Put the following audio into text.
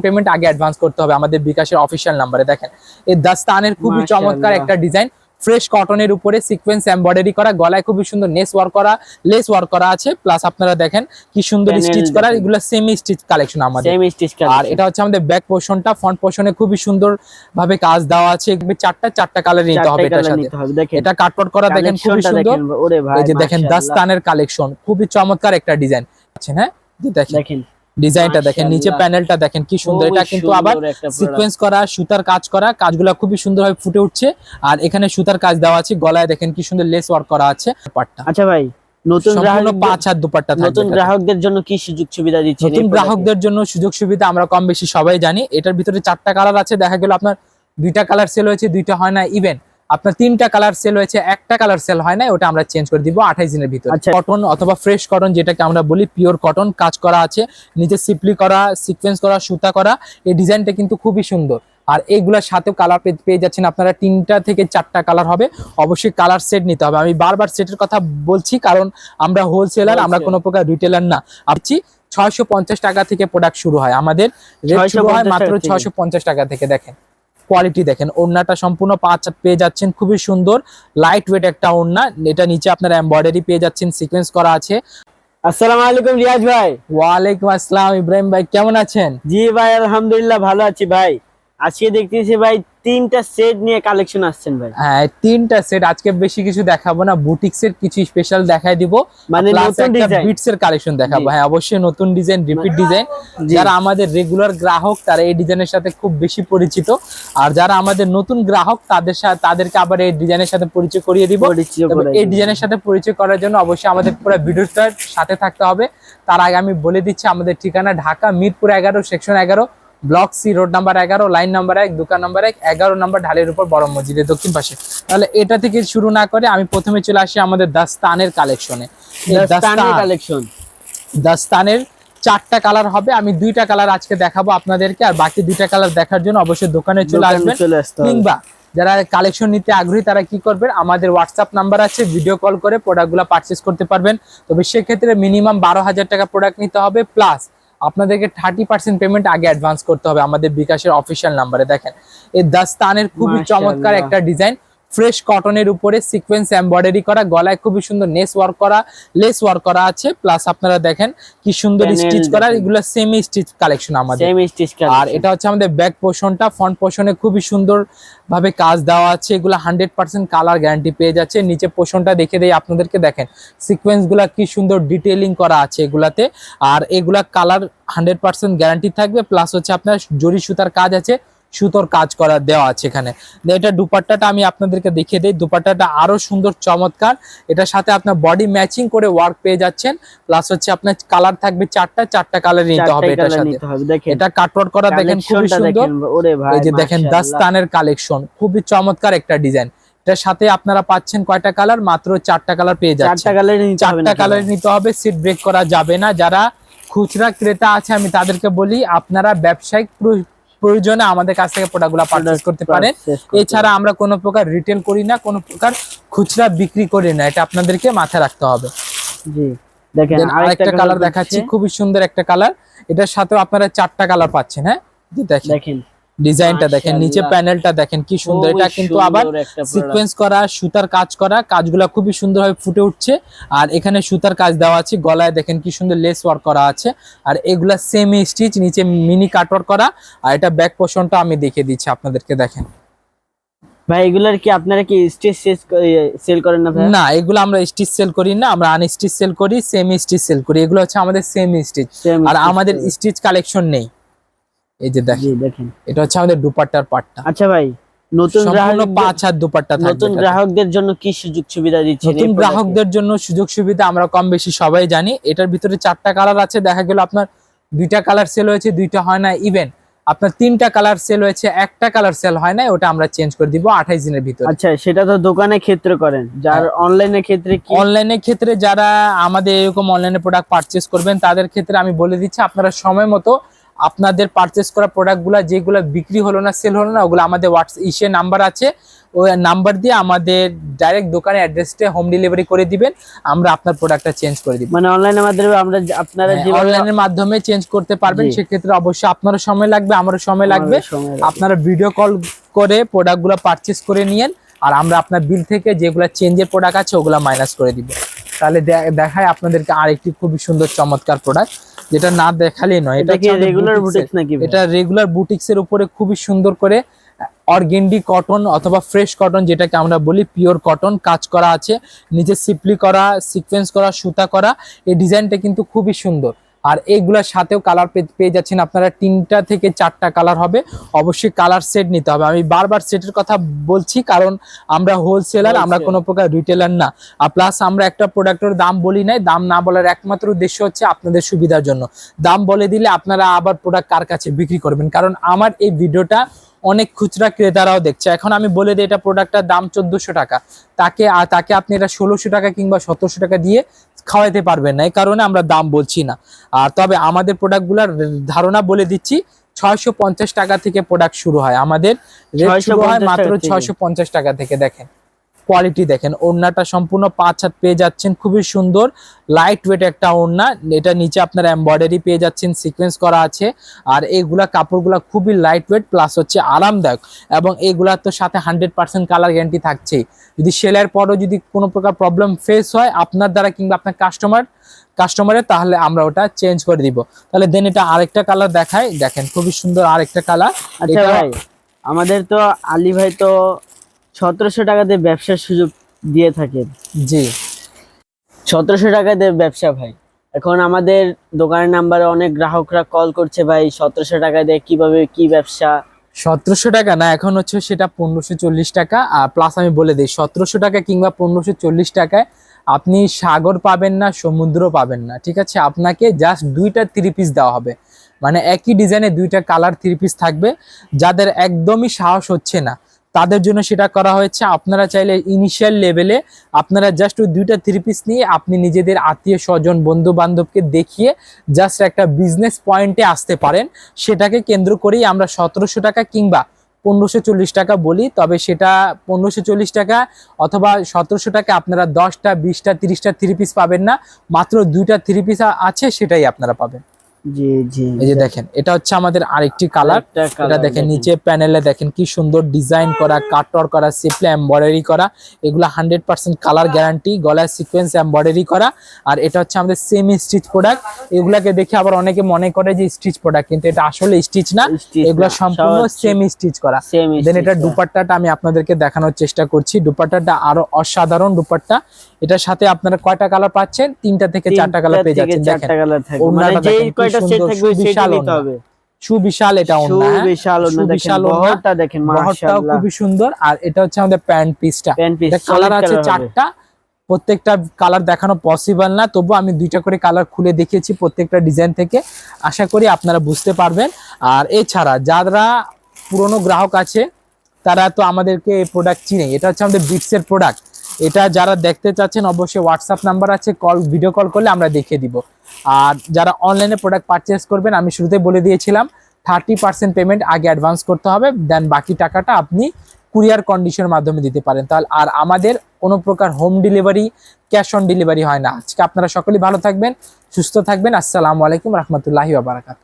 Payment আগে advance করতে হবে আমাদের বিকাশের অফিসিয়াল নাম্বারে। দেখেন এই দাস্তানের খুবই চমৎকার একটা ডিজাইন, ফ্রেশ কটনের উপরে সিকোয়েন্স এমব্রয়ডারি করা, গলায় খুবই সুন্দর লেস ওয়ার্ক করা আছে, প্লাস আপনারা দেখেন কি সুন্দর স্টিচ করা, এগুলো সেমি স্টিচ কালেকশন আমাদের। আর এটা হচ্ছে আমাদের ব্যাক পোর্শনটা, ফ্রন্ট পোর্শনে খুবই সুন্দর ভাবে কাজ দেওয়া আছে, চারটা কালার নিতে হবে এটার সাথে। এটা কাটওয়ার্ক করা দেখেন খুবই সুন্দর, এই যে দেখেন দাস্তানের কালেকশন, খুবই চমৎকার একটা ডিজাইন আছে। হ্যাঁ দেখেন ডিজাইনটা দেখেন, নিচে প্যানেলটা দেখেন কি সুন্দর, এটা কিন্তু আবার সিকোয়েন্স করা, সুতার কাজ করা, কাজগুলো খুবই সুন্দরভাবে ফুটে উঠছে। আর এখানে সুতার কাজ দেওয়া আছে, গলায় দেখেন কি সুন্দর লেস ওয়ার্ক করা আছে পাটটা। আচ্ছা ভাই, নতুন গ্রাহকদের জন্য কি সুযোগ সুবিধা দিচ্ছেন? নতুন গ্রাহকদের জন্য সুযোগ সুবিধা আমরা কম বেশি সবাই জানি। এটার ভিতরে 4টা কালার আছে, দেখা গেল আপনার 2টা কালার সেল হয়েছে, 2টা হয় না, ইভেন আপনার 3টা কালার সেল হয়েছে, 1টা কালার সেল হয় না, ওটা আমরা চেঞ্জ করে দিব 28 দিনের ভিতরে। কটন অথবা ফ্রেশ কটন যেটাকে আমরা বলি, পিওর কটন, কাজ করা আছে, নিচে সিপলি করা, সিকোয়েন্স করা, সুতা করা, এই ডিজাইনটা কিন্তু খুবই সুন্দর। আর এইগুলোর সাথেও কালার পেয়ে যাচ্ছেন আপনারা, 3টা থেকে 4টা কালার হবে। অবশ্যই কালার সেট নিতে হবে, আমি বারবার সেটের কথা বলছি কারণ আমরা হোলসেলার, আমরা কোনো প্রকার রিটেলার না। আপনি 650 টাকা থেকে প্রোডাক্ট শুরু হয়, আমাদের রেট শুরু হয় মাত্র 650 টাকা থেকে। দেখেন কোয়ালিটি দেখেন, ওড়নাটা সম্পূর্ণ 5 পেয়ে যাচ্ছেন, খুবই সুন্দর লাইট ওয়েট একটা ওড়না, এটা নিচে আপনারা এমব্রয়ডারি পেয়ে যাচ্ছেন, সিকোয়েন্স করা আছে। আসসালামু আলাইকুম রিয়াজ ভাই। ওয়ালাইকুম আসসালাম ইব্রাহিম ভাই, কেমন আছেন? জি ভাই আলহামদুলিল্লাহ ভালো আছি ভাই। আজকে দেখতেছি ভাই 3টা সেট নিয়ে কালেকশন আসছেন ভাই। হ্যাঁ 3টা সেট, আজকে বেশি কিছু দেখাবো না, বুটিক্সের কিছু স্পেশাল দেখাই দিব, মানে নতুন ডিজাইন বিটসের কালেকশন দেখাবো। হ্যাঁ অবশ্যই নতুন ডিজাইন, রিপিট ডিজাইন। যারা আমাদের রেগুলার গ্রাহক তারা এই ডিজাইনের সাথে খুব বেশি পরিচিত, আর যারা আমাদের নতুন গ্রাহক তাদেরকে আবার এই ডিজাইনের সাথে পরিচয় করিয়ে দিব। এই ডিজাইনের সাথে পরিচয় করার জন্য অবশ্যই আমাদের পুরো ভিডিওটার সাথে থাকতে হবে। তার আগে আমি বলে দিচ্ছি আমাদের ঠিকানা Dhaka Mirpur 11 section 11 block C road number 11 line number 1 দোকান নাম্বার 1 11 নম্বর ঢালের উপর বড় মসজিদের দক্ষিণ পাশে। তাহলে এটা থেকে শুরু না করে আমি প্রথমে চলে আসি আমাদের দাস্তানের কালেকশনে। দাস্তানের 4টা কালার হবে, আমি 2টা কালার আজকে দেখাবো আপনাদেরকে, আর বাকি 2টা কালার দেখার জন্য অবশ্যই দোকানে চলে আসবেন। কিংবা যারা কালেকশন নিতে আগ্রহী তারা কি করবেন, আমাদের হোয়াটসঅ্যাপ নাম্বার আছে, ভিডিও কল করে প্রোডাক্টগুলো পারচেজ করতে পারবেন। তবে সেক্ষেত্রে মিনিমাম 12,000 টাকা প্রোডাক্ট নিতে হবে, প্লাস আপনাদেরকে 30% পেমেন্ট আগে অ্যাডভান্স করতে হবে আমাদের বিকাশের অফিসিয়াল নাম্বারে। দেখেন এই দাস্তানের খুবই চমৎকার একটা ডিজাইন, ফ্রেশ কটনের উপরে সিকোয়েন্স এমব্রয়ডারি করা, গলায় খুবই সুন্দর লেস ওয়ার্ক করা আছে, প্লাস আপনারা দেখেন কি সুন্দর স্টিচ করা, এগুলো সেমি স্টিচ কালেকশন আমাদের। আর এটা হচ্ছে আমাদের ব্যাক পোর্শনটা, ফ্রন্ট পোর্শনে খুবই সুন্দর ভাবে কাজ দেওয়া আছে, এগুলো 100% কালার গ্যারান্টি পেয়ে যাচ্ছে। নিচে পোর্শনটা দেখে দেই আপনাদেরকে, দেখেন সিকোয়েন্স গুলা কি সুন্দর ডিটেইলিং করা আছে এগুলাতে, আর এগুলা কালার 100% গ্যারান্টি থাকবে, প্লাস হচ্ছে আপনার জরি সুতার কাজ আছে, সুতোর কাজ করা দেওয়া আছে এখানে। এটা দুপাট্টাটা আমি আপনাদেরকে দেখিয়ে দিই, দুপাট্টাটা আরো সুন্দর চমৎকার, এটার সাথে আপনার বডি ম্যাচিং করে ওয়ার্ক পেয়ে যাচ্ছেন, প্লাস হচ্ছে আপনার কালার থাকবে 4টা কালার নিতে হবে এটার সাথে। এটা কাটওয়ার্ক করা দেখেন খুবই সুন্দর, এই যে দেখেন দাস্তানের কালেকশন, খুবই চমৎকার একটা ডিজাইন। এটার সাথে আপনারা পাচ্ছেন কয়টা কালার? মাত্র 4টা কালার পেয়ে যাচ্ছেন। 4টা কালার নিতে হবে, সিট ব্রেক করা যাবে না। যারা খুচরা ক্রেতা আছে আমি তাদেরকে বলি আপনারা ব্যবসায়িক প্রয়োজনে আমাদের কাছ থেকে প্রোডাক্টগুলো পারচেজ করতে পারেন। এছাড়া আমরা কোনো প্রকার রিটেল করি না, কোনো প্রকার খুচরা বিক্রি করি না, এটা আপনাদেরকে মাথায় রাখতে হবে। জি দেখেন আরেকটা কালার দেখাচ্ছি, খুবই সুন্দর একটা কালার, এটার সাথেও আপনারা 4টা কালার পাচ্ছেন। হ্যাঁ দেখেন ডিজাইনটা দেখেন, নিচে প্যানেলটা দেখেন কি সুন্দর, এটা কিন্তু আবার সিকোয়েন্স করা, সুতার কাজ করা, কাজগুলো খুবই সুন্দরভাবে ফুটে উঠছে। আর এখানে সুতার কাজ দেওয়া আছে, গলায় দেখেন কি সুন্দর লেস ওয়ার্ক করা আছে, আর এগুলা সেমি স্টিচ, নিচে মিনি কাটওয়ার্ক করা। আর এটা ব্যাক পোর্শনটা আমি দেখিয়ে দিচ্ছি আপনাদেরকে, দেখেন ভাই এগুলার কি আপনারা কি স্টিচ সেল করেন না ভাই? না, এগুলো আমরা স্টিচ সেল করি না, আমরা আনস্টিচ সেল করি, সেমি স্টিচ সেল করি। এগুলো হচ্ছে আমাদের সেমি স্টিচ, আর আমাদের স্টিচ কালেকশন নেই। এই যে দেখেন এটা হচ্ছে আমাদের দুপাট্টার পাটটা। আচ্ছা ভাই, নতুন গ্রাহকদের জন্য কি সুযোগ সুবিধা দিচ্ছেন? নতুন গ্রাহকদের জন্য সুযোগ সুবিধা আমরা কম বেশি সবাই জানি। এটার ভিতরে 4টা কালার আছে, দেখা গেল আপনার 2টা কালার সেল হয়েছে, 2টা হয় না, ইভেন আপনার 3টা কালার সেল হয়েছে, 1টা কালার সেল হয় না, ওটা আমরা চেঞ্জ করে দিব 28 দিনের ভিতরে। আচ্ছা সেটা তো দোকানের ক্ষেত্রে করেন, যার অনলাইনের ক্ষেত্রে কি? অনলাইনের ক্ষেত্রে যারা আমাদের এরকম অনলাইনে প্রোডাক্ট পারচেজ করবেন তাদের ক্ষেত্রে আমি বলে দিচ্ছি আপনারা সময় মতো আপনাদের পারচেস করা প্রোডাক্টগুলো যেগুলো বিক্রি হলো না, সেল হলো না, ওগুলো আমাদের হোয়াটসঅ্যাপ নাম্বার আছে, ওই নাম্বার দিয়ে আমাদের ডাইরেক্ট দোকানে অ্যাড্রেসে হোম ডেলিভারি করে দিবেন, আমরা আপনার প্রোডাক্টটা চেঞ্জ করে দিব। মানে অনলাইনের মাধ্যমে আমরা আপনারা যে অনলাইনের মাধ্যমে চেঞ্জ করতে পারবেন, সেক্ষেত্রে অবশ্যই আপনারও সময় লাগবে, আমারও সময় লাগবে। আপনারা ভিডিও কল করে প্রোডাক্টগুলো পারচেস করে নিয়েন, আর আমরা আপনার বিল থেকে যেগুলো চেঞ্জের প্রোডাক্ট আছে ওগুলো মাইনাস করে দিব। তাহলে দেখায় আপনাদেরকে আরেকটি খুবই সুন্দর চমৎকার প্রোডাক্ট, যেটা না দেখালেই নয়। এটা রেগুলার বুটিক্স নাকি? এটা রেগুলার বুটিক্সের উপরে খুবই সুন্দর করে অর্গেন্ডি কটন অথবা ফ্রেশ কটন যেটাকে আমরা বলি, পিওর কটন কাজ করা আছে, নিচে সিপলি করা, সিকোয়েন্স করা, সুতা করা। এই ডিজাইনটা কিন্তু খুবই সুন্দর। আর এইগুলোর সাথেও কালার পেয়ে যাচ্ছেন আপনারা, 3টা থেকে 4টা কালার হবে। অবশ্যই কালার সেট নিতে হবে। আমি বারবার সেটের কথা বলছি কারণ আমরা হোলসেলার, আমরা কোনো প্রকার রিটেলার না। আর প্লাস আমরা একটা প্রোডাক্টের দাম বলি নাই, দাম না বলার একমাত্র উদ্দেশ্য হচ্ছে আপনাদের সুবিধার জন্য। দাম বলে দিলে আপনারা আবার প্রোডাক্ট কার কাছে বিক্রি করবেন, কারণ আমার এই ভিডিওটা অনেক খুচরা ক্রেতারাও দেখছে। এখন আমি বলে দিই এটা প্রোডাক্টটার দাম 1400 টাকা, তাকে আপনি এটা 1600 টাকা কিংবা 1700 টাকা দিয়ে খাওয়াইতে পারবেন না, এই কারণে আমরা দাম বলছি না। আর তবে আমাদের প্রোডাক্টগুলোর ধারণা বলে দিচ্ছি, 650 টাকা থেকে প্রোডাক্ট শুরু হয়, আমাদের রেট শুরু হয় মাত্র 650 টাকা থেকে। দেখেন কোয়ালিটি, দেখেন ওড়নাটা সম্পূর্ণ 5 হাত পেয়ে যাচ্ছেন, খুবই সুন্দর লাইট ওয়েট একটা ওড়না। এটা নিচে আপনারা এমব্রয়ডারি পেয়ে যাচ্ছেন, সিকোয়েন্স করা আছে। আর এইগুলা কাপড়গুলা খুবই লাইট ওয়েট প্লাস হচ্ছে আরামদায়ক, এবং এইগুলার তো সাথে 100% কালার গ্যারান্টি থাকছেই। যদি সেলাইয়ের পরও যদি কোনো প্রকার প্রবলেম ফেস হয় আপনার দ্বারা কিংবা আপনার কাস্টমারের, তাহলে আমরা ওটা চেঞ্জ করে দিব। তাহলে দেন এটা আরেকটা কালার দেখাই, দেখেন খুবই সুন্দর আরেকটা কালার। আচ্ছা ভাই, আমাদের তো আলী ভাই তো 1700 টাকা দিয়ে ব্যবসার সুযোগ দিয়ে থাকেন। জি, 1700 টাকা দিয়ে ব্যবসা ভাই। এখন আমাদের দোকানের নাম্বারে অনেক গ্রাহকরা কল করছে, ভাই 1700 টাকা দিয়ে কিভাবে কি ব্যবসা? 1700 টাকা না, এখন হচ্ছে সেটা 1540 টাকা। আর প্লাস আমি বলে দিই, 1700 টাকা কিংবা 1540 টাকায় আপনি সাগর পাবেন না, সমুদ্র পাবেন না, ঠিক আছে? আপনাকে জাস্ট 2টা 3 পিস দেওয়া হবে, মানে একই ডিজাইনে 2টা কালার 3 পিস থাকবে। যাদের একদমই সাহস হচ্ছে না তাদের জন্য সেটা করা হয়েছে। আপনারা চাইলে ইনিশিয়াল লেভেলে আপনারা জাস্ট ওই 2টা 3 পিস নিয়ে আপনি নিজেদের আত্মীয় স্বজন বন্ধু বান্ধবকে দেখিয়ে জাস্ট একটা বিজনেস পয়েন্টে আসতে পারেন। সেটাকে কেন্দ্র করেই আমরা 1700 টাকা কিংবা 1540 টাকা বলি। তবে সেটা 1540 টাকা অথবা 1700 টাকা আপনারা 10টা 20টা 30টা 3 পিস পাবেন না, মাত্র 2টা 3 পিস আছে, সেটাই আপনারা পাবেন। জি জি, এই যে দেখেন এটা হচ্ছে আমাদের আরেকটি কালার। এটা দেখেন নিচে প্যানেলে দেখেন কি সুন্দর ডিজাইন করা, কাটওয়ার্ক করা, সিপলে এমব্রয়ডারি করা, এগুলো 100% কালার গ্যারান্টি, গলায় সিকোয়েন্স এমব্রয়ডারি করা। আর এটা হচ্ছে আমাদের সেমি স্টিচ প্রোডাক্ট। এগুলাকে দেখে আবার অনেকে মনে করে যে স্টিচ প্রোডাক্ট, কিন্তু এটা আসলে স্টিচ না, এগুলো সম্পূর্ণ সেমি স্টিচ করা। দেন এটা দুপাট্টাটা আমি আপনাদেরকে দেখানোর চেষ্টা করছি। দুপাট্টাটা আরো অসাধারণ দুপাট্টা। এটার সাথে আপনারা কয়টা কালার পাচ্ছেন? 3টা থেকে 4টা কালার পেয়ে যাচ্ছেন। দেখেন ওড়নাটা দেখেন সুবিশাল, এটা ওড়না সুবিশাল ওড়নাটা দেখেন মাশাআল্লাহ খুবই সুন্দর। আর এটা হচ্ছে আমাদের প্যান্ট পিসটা, এটা কালার আছে 4টা, প্রত্যেকটা কালার দেখানো পসিবল না, তবু আমি 2টা করে কালার খুলে দেখিয়েছি প্রত্যেকটা ডিজাইন থেকে, আশা করি আপনারা বুঝতে পারবেন। আর এছাড়া যারা পুরনো গ্রাহক আছে তারা তো আমাদেরকে এই প্রোডাক্ট চিনে। এটা হচ্ছে আমাদের বিটসের প্রোডাক্ট। এটা যারা দেখতে চাচ্ছেন অবশ্যই হোয়াটসঅ্যাপ নাম্বার আছে, ভিডিও কল করলে আমরা দেখিয়ে দিব। আর যারা অনলাইনে প্রোডাক্ট পারচেস করবেন, আমি শুরুতে বলে দিয়েছিলাম 30% পেমেন্ট আগে অ্যাডভান্স করতে হবে, দেন বাকি টাকাটা আপনি কুরিয়ার কন্ডিশনের মাধ্যমে দিতে পারেন। তাহলে আর আমাদের কোনো প্রকার home delivery, cash on delivery হয় না। আজকে আপনারা সকলেই ভালো থাকবেন, সুস্থ থাকবেন। আসসালামু আলাইকুম রহমতুল্লাহি ওয়া বারাকাতুহু।